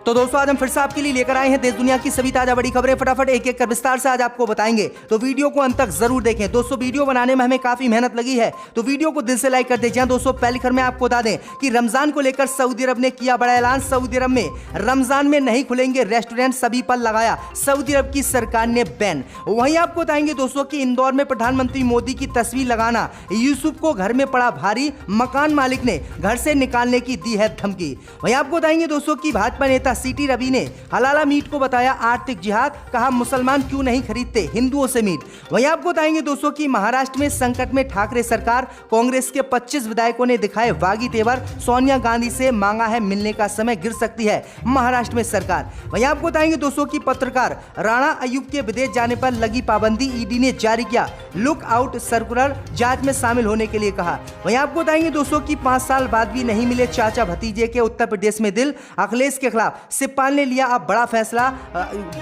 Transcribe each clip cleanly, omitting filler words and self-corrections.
तो दोस्तों आज हम फिर से आपके लिए लेकर आए हैं देश दुनिया की सभी ताजा बड़ी खबरें। फटाफट एक एक कर विस्तार से आज आपको बताएंगे, तो वीडियो को अंत तक जरूर देखें। दोस्तों वीडियो बनाने में हमें काफी मेहनत लगी है, तो वीडियो को दिल से लाइक कर दीजिए। दोस्तों पहली खबर में आपको बता दें कि रमजान को लेकर सऊदी अरब ने किया बड़ा ऐलान। सऊदी अरब में रमजान में नहीं खुलेंगे रेस्टोरेंट, सभी पर लगाया सऊदी अरब की सरकार ने बैन। वहीं आपको बताएंगे दोस्तों कि इंदौर में प्रधानमंत्री मोदी की तस्वीर लगाना यूसुफ को घर में पड़ा भारी, मकान मालिक ने घर से निकालने की दी है धमकी। वहीं आपको बताएंगे दोस्तों कि भाजपा नेता सीटी रवि ने हलाला मीट को बताया आर्थिक जिहाद, कहा मुसलमान क्यों नहीं खरीदते हिंदुओं से मीट। वहीं आपको बताएंगे दोस्तों कि महाराष्ट्र में संकट में ठाकरे सरकार, कांग्रेस के 25 विधायकों ने दिखाए बागी तेवर, सोनिया गांधी से मांगा है मिलने का समय, गिर सकती है महाराष्ट्र में सरकार। वहीं आपको बताएंगे दोस्तों कि पत्रकार राणा अयूब के विदेश जाने पर लगी पाबंदी, ईडी ने जारी किया लुक आउट सर्कुलर, जांच में शामिल होने के लिए कहा। वहीं आपको बताएंगे दोस्तों कि 5 साल बाद भी नहीं मिले चाचा भतीजे के, उत्तर प्रदेश में दिल, अखिलेश के खिलाफ सिपाल ने लिया अब बड़ा फैसला,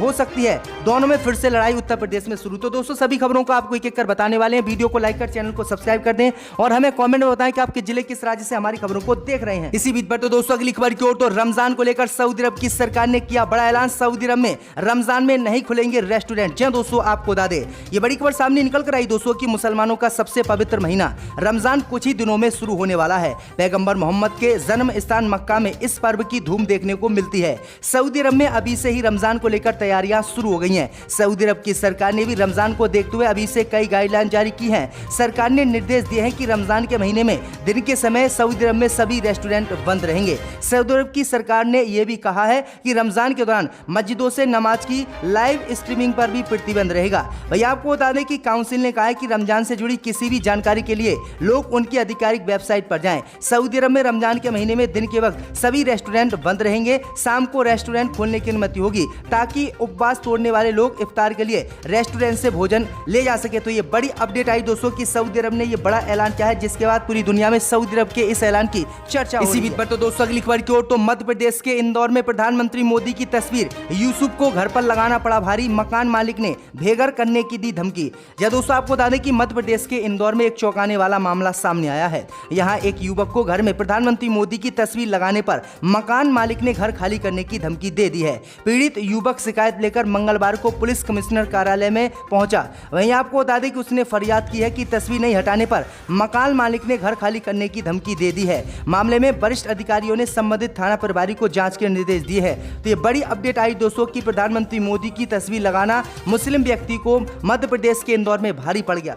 हो सकती है दोनों में फिर से लड़ाई उत्तर प्रदेश में शुरू। तो दोस्तों सभी खबरों को आपको एक एक कर बताने वाले हैं। वीडियो को लाइक कर चैनल को सब्सक्राइब कर दें और हमें कमेंट में बताएं कि आपके जिले किस राज्य से हमारी खबरों को देख रहे हैं। इसी बीच पर तो दोस्तों अगली खबर की ओर, तो रमजान को लेकर सऊदी अरब की सरकार ने किया बड़ा ऐलान। सऊदी अरब में रमजान में नहीं खुलेंगे रेस्टोरेंट। जी दोस्तों आपको बता दें ये बड़ी खबर सामने निकल कर आई दोस्तों कि मुसलमानों का सबसे पवित्र महीना रमजान कुछ ही दिनों में शुरू होने वाला है। पैगंबर मोहम्मद के जन्म स्थान मक्का में इस पर्व की धूम देखने को मिलती है। सऊदी अरब में अभी से ही रमजान को लेकर तैयारियां शुरू हो गई हैं। सऊदी अरब की सरकार ने भी रमजान को देखते हुए अभी से कई गाइडलाइन जारी की हैं। सरकार ने निर्देश दिए हैं कि रमजान के महीने में दिन के समय सऊदी अरब में सभी रेस्टोरेंट बंद रहेंगे। सऊदी अरब की सरकार ने यह भी कहा है कि रमजान के दौरान मस्जिदों से नमाज की लाइव स्ट्रीमिंग पर भी प्रतिबंध रहेगा। भैया आपको बता दें कि काउंसिल ने कहा है कि रमजान से जुड़ी किसी भी जानकारी के लिए लोग उनकी आधिकारिक वेबसाइट पर जाएं। सऊदी अरब में रमजान के महीने में दिन के वक्त सभी रेस्टोरेंट बंद रहेंगे। शाम को रेस्टोरेंट खोलने की अनुमति होगी ताकि उपवास तोड़ने वाले लोग इफ्तार के लिए रेस्टोरेंट से भोजन ले जा सके। तो ये बड़ी अपडेट आई दोस्तों कि सऊदी अरब ने ये बड़ा ऐलान किया है, जिसके बाद पूरी दुनिया में सऊदी अरब के इस ऐलान की चर्चा हो रही है। इसी बीच पर तो दोस्तों अगली खबर की ओर, तो मध्य प्रदेश के इंदौर में प्रधानमंत्री मोदी की तस्वीर यूसुफ को घर पर लगाना पड़ा भारी, मकान मालिक ने बेघर करने की दी धमकी। जब दोस्तों आपको बता दें कि मध्य प्रदेश के इंदौर में एक चौंकाने वाला मामला सामने आया है। यहाँ एक युवक को घर में प्रधानमंत्री मोदी की तस्वीर लगाने पर मकान मालिक ने घर खाली करने की धमकी दे दी है। पीड़ित युवक शिकायत लेकर मंगलवार को पुलिस कमिश्नर कार्यालय में पहुंचा। वहीं आपको बता दें कि उसने फरियाद की है कि तस्वीर नहीं हटाने पर मकान मालिक ने घर खाली करने की धमकी दे दी है। मामले में वरिष्ठ अधिकारियों ने संबंधित थाना प्रभारी को जांच के निर्देश दिए हैं। तो ये बड़ी अपडेट आई दोस्तों कि प्रधानमंत्री मोदी की तस्वीर लगाना मुस्लिम व्यक्ति को मध्य प्रदेश के इंदौर में भारी पड़ गया।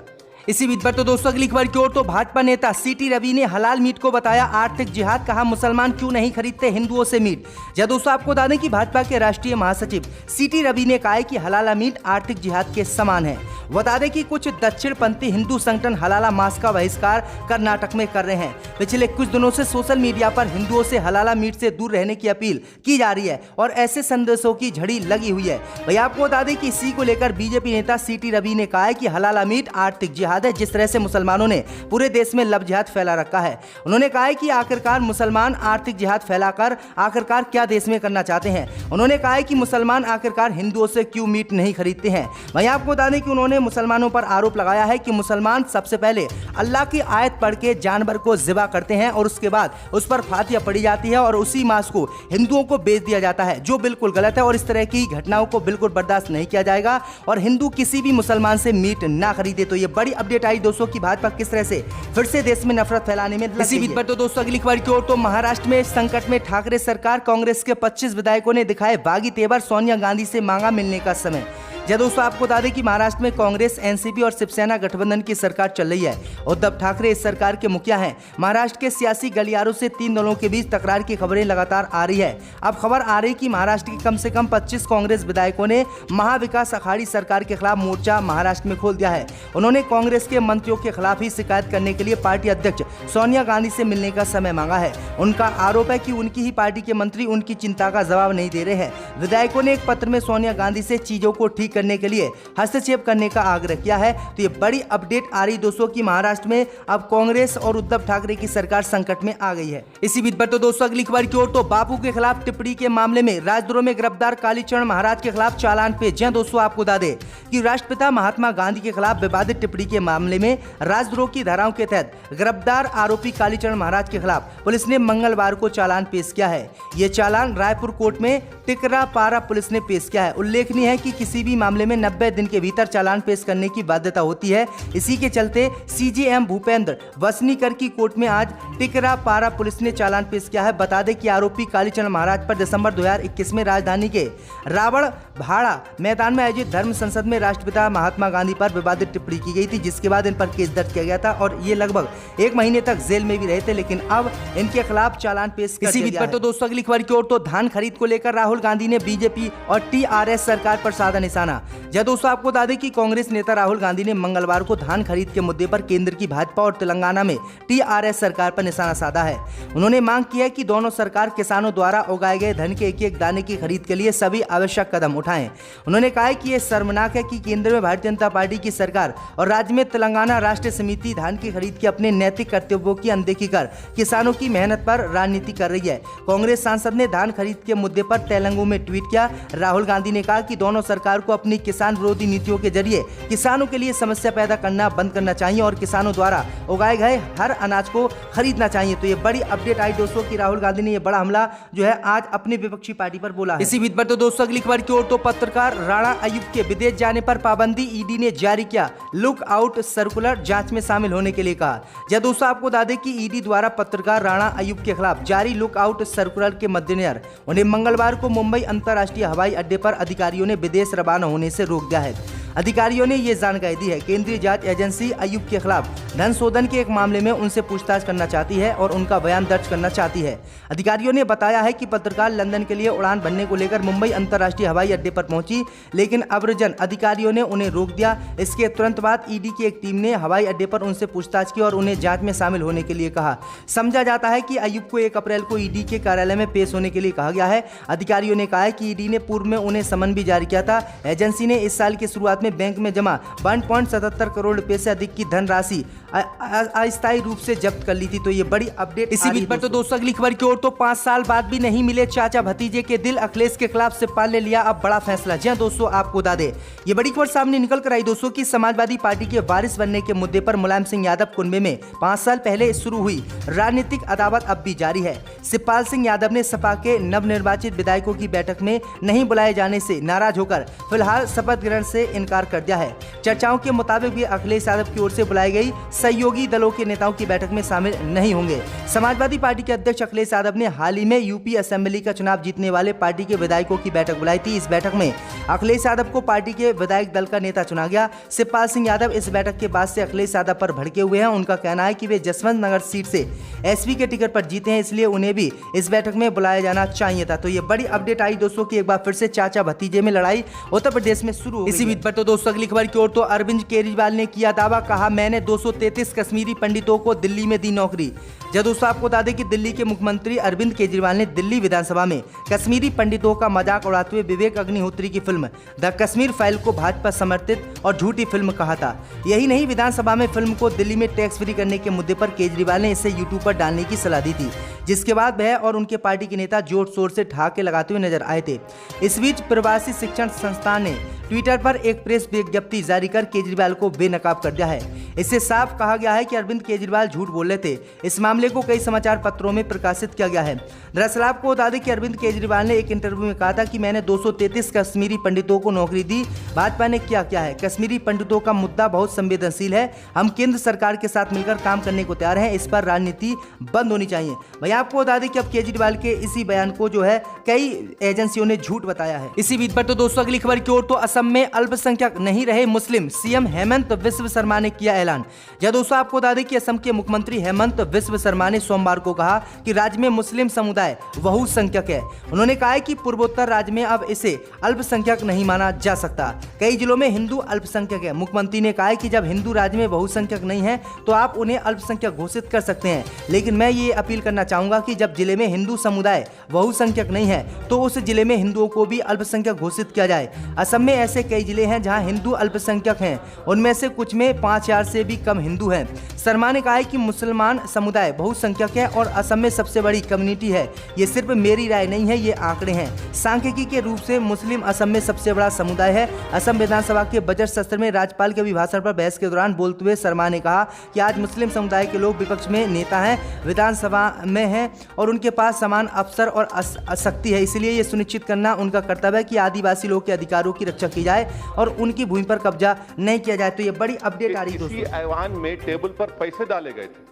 इसी बीच पर तो दोस्तों अगली खबर की ओर, तो भाजपा नेता सीटी रवि ने हलाल मीट को बताया आर्थिक जिहाद, कहा मुसलमान क्यों नहीं खरीदते हिंदुओं से मीट। जब दोस्तों आपको बता दें कि भाजपा के राष्ट्रीय महासचिव सीटी रवि ने कहा है कि हलाला मीट आर्थिक जिहाद के समान है। बता दें कि कुछ दक्षिणपंथी हिंदू संगठन हलाला मांस का बहिष्कार कर्नाटक में कर रहे हैं। पिछले कुछ दिनों से सोशल मीडिया पर हिंदुओं से हलाला मीट से दूर रहने की अपील की जा रही है और ऐसे संदेशों की झड़ी लगी हुई है। भैया आपको बता दें कि इसी को लेकर बीजेपी नेता सीटी रवि ने कहा है कि हलाला मीट आर्थिक जिहाद है। जिस तरह से मुसलमानों ने पूरे देश में लव जिहाद फैला रखा है, उन्होंने कहा है कि आखिरकार मुसलमान आर्थिक जिहाद फैलाकर आखिरकार क्या देश में करना चाहते हैं। उन्होंने कहा है कि मुसलमान आखिरकार हिंदुओं से क्यों मीट नहीं खरीदते हैं। वहीं आपको बता दें कि उन्होंने मुसलमानों पर आरोप लगाया है कि मुसलमान सबसे पहले अल्लाह की आयत पढ़ के जानवर को ज़िबा करते हैं और उसके बाद उस पर फातिया पड़ी जाती है और उसी मांस को हिंदुओं को बेच दिया जाता है, जो बिल्कुल गलत है और इस तरह की घटनाओं को बिल्कुल बर्दाश्त नहीं किया जाएगा और हिंदू किसी भी मुसलमान से मीट ना खरीदे। तो ये बड़ी अपडेट आई दोस्तों की भाजपा किस तरह से फिर से देश में नफरत फैलाने में। इसी बीच पर तो दोस्तों अगली खबर की ओर, तो महाराष्ट्र में संकट में ठाकरे सरकार, कांग्रेस के 25 विधायकों ने दिखाए बागी तेवर, सोनिया गांधी से मांगा मिलने का समय। जब दोस्तों आपको बता दें कि महाराष्ट्र में कांग्रेस, एनसीपी और शिवसेना गठबंधन की सरकार चल रही है। उद्धव ठाकरे इस सरकार के मुखिया हैं। महाराष्ट्र के सियासी गलियारों से 3 दलों के बीच तकरार की खबरें लगातार आ रही है। अब खबर आ रही कि महाराष्ट्र के कम से कम 25 कांग्रेस विधायकों ने महाविकास अघाड़ी सरकार के खिलाफ मोर्चा महाराष्ट्र में खोल दिया है। उन्होंने कांग्रेस के मंत्रियों के खिलाफ ही शिकायत करने के लिए पार्टी अध्यक्ष सोनिया गांधी से मिलने का समय मांगा है। उनका आरोप है कि उनकी ही पार्टी के मंत्री उनकी चिंता का जवाब नहीं दे रहे हैं। विधायकों ने एक पत्र में सोनिया गांधी से चीजों को ठीक करने के लिए हस्तक्षेप करने का आग्रह किया है। तो ये बड़ी अपडेट आ रही दोस्तों कि महाराष्ट्र में अब कांग्रेस और उद्धव ठाकरे की सरकार संकट में आ गई है। इसी बीच पर तो दोस्तों अगली खबर की ओर, तो बापू के खिलाफ टिप्पणी के मामले में राजद्रोह में गिरफ्तार कालीचरण महाराज के खिलाफ चालान पेश। जी दोस्तों, आपको बता दें कि राष्ट्रपिता महात्मा गांधी के खिलाफ विवादित टिप्पणी के मामले में राजद्रोह की धाराओं के तहत गिरफ्तार आरोपी कालीचरण महाराज के खिलाफ पुलिस ने मंगलवार को चालान पेश किया है। यह चालान रायपुर कोर्ट में टिकरापारा पुलिस ने पेश किया है। उल्लेखनीय है कि किसी भी मामले में 90 दिन के भीतर चालान पेश करने की बाध्यता होती है। इसी के चलते सीजेएम भूपेंद्र वसनीकर की कोर्ट में आज टिकरापारा पुलिस ने चालान पेश किया है। बता दें कि आरोपी कालीचरण महाराज पर दिसंबर 2021 में राजधानी के रावण भाड़ा मैदान में आयोजित धर्म संसद में राष्ट्रपिता महात्मा गांधी पर विवादित टिप्पणी की गई थी, जिसके बाद इन पर केस दर्ज किया गया था और ये लगभग 1 महीने तक जेल में भी रहे थे, लेकिन अब इनके खिलाफ चालान पेश कर दिया गया है। तो दोस्तों अगली खबर की ओर, तो धान खरीद को लेकर राहुल गांधी ने बीजेपी और टीआरएस सरकार पर साधा निशाना। जब दोस्तों आपको बता दें कि कांग्रेस नेता राहुल गांधी ने मंगलवार को धान खरीद के मुद्दे पर केंद्र की भाजपा और तेलंगाना में टीआरएस सरकार पर निशाना साधा है। उन्होंने मांग की है कि दोनों सरकार किसानों द्वारा उगाए गए धन के एक एक दाने की खरीद के लिए सभी आवश्यक कदम उठाएं। उन्होंने कहा है कि यह शर्मनाक है कि केंद्र में भारतीय जनता पार्टी की सरकार और राज्य में तेलंगाना राष्ट्र समिति धान की खरीद के अपने नैतिक कर्तव्यों की अनदेखी कर किसानों की मेहनत पर राजनीति कर रही है। कांग्रेस सांसद ने धान खरीद के मुद्दे पर तेलंगु में ट्वीट किया। राहुल गांधी ने कहा कि दोनों सरकार को अपनी किसान विरोधी नीतियों के जरिए किसानों के लिए समस्या पैदा करना बंद करना चाहिए और किसानों द्वारा उगाए गए हर अनाज को खरीदना चाहिए। तो ये बड़ी अपडेट आई दोस्तों कि राहुल गांधी ने ये बड़ा हमला जो है आज अपनी विपक्षी पार्टी पर बोला है। इसी बीच पर तो दोस्तों अगली खबर की ओर, तो पत्रकार राणा अयूब के विदेश जाने पर पाबंदी, ईडी ने जारी किया लुक आउट सर्कुलर, जांच में शामिल होने के लिए कहा। जब दोस्तों आपको बता दें कि ईडी द्वारा पत्रकार राणा अयूब के खिलाफ जारी लुक आउट सर्कुलर के मद्देनजर उन्हें मंगलवार को मुंबई अंतर्राष्ट्रीय हवाई अड्डे पर अधिकारियों ने विदेश रवाना होने से रोक दिया है। अधिकारियों ने ये जानकारी दी है। केंद्रीय जांच एजेंसी अयूब के खिलाफ धन शोधन के एक मामले में उनसे पूछताछ करना चाहती है और उनका बयान दर्ज करना चाहती है। अधिकारियों ने बताया है कि पत्रकार लंदन के लिए उड़ान भरने को लेकर मुंबई अंतर्राष्ट्रीय हवाई अड्डे पर पहुंची, लेकिन अब्रजन अधिकारियों ने उन्हें रोक दिया। इसके तुरंत बाद ईडी की एक टीम ने हवाई अड्डे पर उनसे पूछताछ की और उन्हें जांच में शामिल होने के लिए कहा। समझा जाता है कि अयूब को 1 अप्रैल को ईडी के कार्यालय में पेश होने के लिए कहा गया है। अधिकारियों ने कहा है कि ईडी ने पूर्व में उन्हें समन भी जारी किया था। एजेंसी ने इस साल की शुरुआत में बैंक में जमा 1.77 करोड़ रुपए से अधिक की धनराशि अस्थायी रूप से जब्त कर ली थी। तो ये बड़ी अपडेट। इसी बीच पर तो दोस्तों अगली खबर की ओर, तो 5 साल बाद भी नहीं मिले चाचा भतीजे के दिल, अखिलेश के खिलाफ शिवपाल ने लिया अब बड़ा फैसला। जी दोस्तों आपको बता दें ये बड़ी खबर सामने निकल कर आई दोस्तों की समाजवादी पार्टी के वारिस बनने के मुद्दे पर मुलायम सिंह यादव कुनबे में 5 साल पहले शुरू हुई राजनीतिक अदावत अब भी जारी है। शिवपाल सिंह यादव ने सपा के नवनिर्वाचित विधायकों की बैठक में नहीं बुलाए जाने से नाराज होकर फिलहाल शपथ ग्रहण से इनकार कर दिया है। चर्चाओं के मुताबिक भी अखिलेश यादव की ओर से बुलाई गई सहयोगी दलों के नेताओं की बैठक में शामिल नहीं होंगे। समाजवादी पार्टी के अध्यक्ष अखिलेश यादव ने हाल ही में यूपी असेंबली का चुनाव जीतने वाले पार्टी के विधायकों की बैठक बुलाई थी। इस बैठक में अखिलेश यादव को पार्टी के विधायक दल का नेता चुना गया। शिवपाल सिंह यादव इस बैठक के बाद से अखिलेश यादव पर भड़के हुए हैं। उनका कहना है कि वे जसवंत नगर सीट से एसपी के टिकट पर जीते हैं, इसलिए उन्हें भी इस बैठक में बुलाया जाना चाहिए था। तो ये बड़ी अपडेट आई दोस्तों की एक बार फिर से चाचा भतीजे में लड़ाई उत्तर प्रदेश में शुरू हो गई। इसी बीच पर तो दोस्तों अगली खबर की ओर, तो अरविंद केजरीवाल ने किया दावा, कहा मैंने 233 कश्मीरी पंडितों को दिल्ली में दी नौकरी। जब दोस्तों आपको बता दें कि दिल्ली के मुख्यमंत्री अरविंद केजरीवाल ने दिल्ली विधानसभा में कश्मीरी पंडितों का मजाक उड़ाते हुए विवेक अग्निहोत्री की फिल्म द कश्मीर फाइल को भाजपा समर्थित और झूठी फिल्म कहा था। यही नहीं, विधानसभा में फिल्म को दिल्ली में टैक्स फ्री करने के मुद्दे पर केजरीवाल ने इसे यूट्यूब पर डालने की सलाह दी थी, जिसके बाद वह और उनके पार्टी के नेता जोर शोर से ठहाके लगाते हुए नजर आए थे। इस बीच प्रवासी शिक्षण संस्थान ने ट्विटर पर एक प्रेस विज्ञप्ति जारी कर केजरीवाल को बेनकाब कर दिया है। इससे साफ कहा गया है कि अरविंद केजरीवाल झूठ बोल रहे थे। इस मामले को कई समाचार पत्रों में प्रकाशित किया गया है। दरअसल आपको बता दें कि अरविंद केजरीवाल ने एक इंटरव्यू में कहा था कि मैंने 233 कश्मीरी पंडितों को नौकरी दी। भाजपा ने क्या किया है? कश्मीरी पंडितों का मुद्दा बहुत संवेदनशील है। हम केंद्र सरकार के साथ मिलकर काम करने को तैयार हैं। इस पर राजनीति बंद होनी चाहिए। भैया आपको बता दें कि अब केजरीवाल के इसी बयान को जो है कई एजेंसियों ने झूठ बताया है। इसी बीच पर तो दोस्तों अगली खबर की ओर, तो असम में अल्पसंख्यक बहुसंख्यक नहीं रहे मुस्लिम, सीएम हेमंत बिस्व शर्मा ने किया ऐलान। जब दोस्तों आपको बता दें कि असम के मुख्यमंत्री हेमंत बिस्व शर्मा ने सोमवार को कहा कि राज्य में मुस्लिम समुदाय बहुसंख्यक है। उन्होंने कहा है कि पूर्वोत्तर राज्य में अब इसे अल्पसंख्यक नहीं माना जा सकता। कई जिलों में हिंदू अल्पसंख्यक है। मुख्यमंत्री ने कहा है कि जब हिंदू राज्य में बहुसंख्यक नहीं है तो आप उन्हें अल्पसंख्यक घोषित कर सकते हैं, लेकिन मैं ये अपील करना चाहूंगा कि जब जिले में हिंदू समुदाय बहुसंख्यक नहीं है तो उस जिले में हिंदुओं को भी अल्पसंख्यक घोषित किया जाए। असम में ऐसे कई जिले हैं जहां हिंदू अल्पसंख्यक हैं, उनमें से कुछ में 5000 से भी कम हिंदू हैं। शर्मा ने कहा है कि मुसलमान समुदाय बहुसंख्यक है और असम में सबसे बड़ी कम्युनिटी है। ये सिर्फ मेरी राय नहीं है, ये आंकड़े हैं। सांख्यिकी के रूप से मुस्लिम असम में सबसे बड़ा समुदाय है। असम विधानसभा के बजट सत्र में राज्यपाल के अभिभाषण पर बहस के दौरान बोलते हुए शर्मा ने कहा कि आज मुस्लिम समुदाय के लोग विपक्ष में नेता हैं, विधानसभा में हैं और उनके पास समान अवसर और शक्ति है। इसलिए ये सुनिश्चित करना उनका कर्तव्य है कि आदिवासी लोग के अधिकारों की रक्षा की जाए और उनकी भूमि पर कब्जा नहीं किया जाए। तो ये बड़ी अपडेट आ रही है दोस्तों। ऐवान में टेबल पर पैसे डाले गए थे।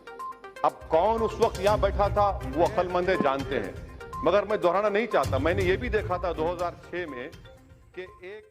अब कौन उस वक्त यहाँ बैठा था वो अक्लमंद जानते हैं, मगर मैं दोहराना नहीं चाहता। मैंने ये भी देखा था 2006 में कि एक